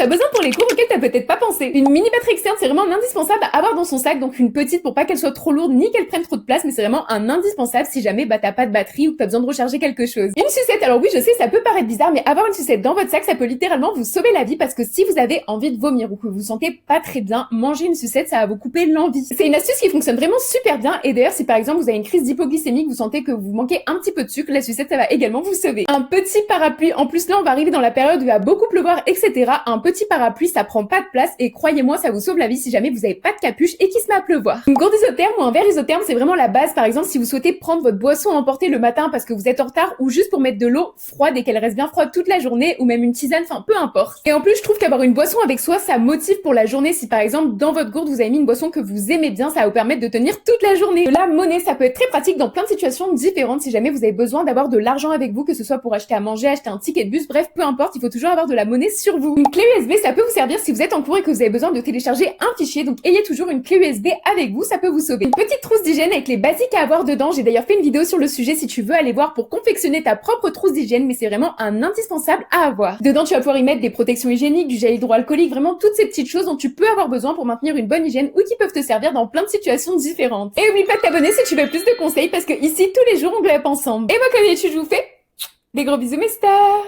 t'as besoin pour les cours auxquels t'as peut-être pas pensé. Une mini batterie externe, c'est vraiment un indispensable à avoir dans son sac, donc une petite pour pas qu'elle soit trop lourde ni qu'elle prenne trop de place, mais c'est vraiment un indispensable si jamais t'as pas de batterie ou que t'as besoin de recharger quelque chose. Une sucette, alors oui, je sais, ça peut paraître bizarre, mais avoir une sucette dans votre sac, ça peut littéralement vous sauver la vie, parce que si vous avez envie de vomir ou que vous vous sentez pas très bien, manger une sucette, ça va vous couper l'envie. C'est une astuce qui fonctionne vraiment super bien, et d'ailleurs, si par exemple vous avez une crise d'hypoglycémie, vous sentez que vous manquez un petit peu de sucre, la sucette, ça va également vous sauver. Un petit parapluie, en plus là, on va arriver dans la période où il va beaucoup pleuvoir, etc. Un petit parapluie, ça prend pas de place, et croyez-moi, ça vous sauve la vie si jamais vous avez pas de capuche et qu'il se met à pleuvoir. Une gourde isotherme ou un verre isotherme, c'est vraiment la base. Par exemple, si vous souhaitez prendre votre boisson à emporter le matin parce que vous êtes en retard, ou juste pour mettre de l'eau froide et qu'elle reste bien froide toute la journée, ou même une tisane, enfin peu importe. Et en plus, je trouve qu'avoir une boisson avec soi, ça motive pour la journée. Si par exemple, dans votre gourde, vous avez mis une boisson que vous aimez bien, ça va vous permettre de tenir toute la journée. La monnaie, ça peut être très pratique dans plein de situations différentes si jamais vous avez besoin d'avoir de l'argent avec vous, que ce soit pour acheter à manger, acheter un ticket de bus, bref, peu importe, il faut toujours avoir de la monnaie sur vous. Une clé USB, ça peut vous servir si vous êtes en cours et que vous avez besoin de télécharger un fichier, donc ayez toujours une clé USB avec vous, ça peut vous sauver. Une petite trousse d'hygiène avec les basiques à avoir dedans, j'ai d'ailleurs fait une vidéo sur le sujet si tu veux aller voir pour confectionner ta propre trousse d'hygiène, mais c'est vraiment un indispensable à avoir. Dedans, tu vas pouvoir y mettre des protections hygiéniques, du gel hydroalcoolique, vraiment toutes ces petites choses dont tu peux avoir besoin pour maintenir une bonne hygiène ou qui peuvent te servir dans plein de situations différentes. Et oublie pas de t'abonner si tu veux plus de conseils parce que ici, tous les jours, on glow up ensemble. Et moi, comme d'habitude, je vous fais des gros bisous mes stars.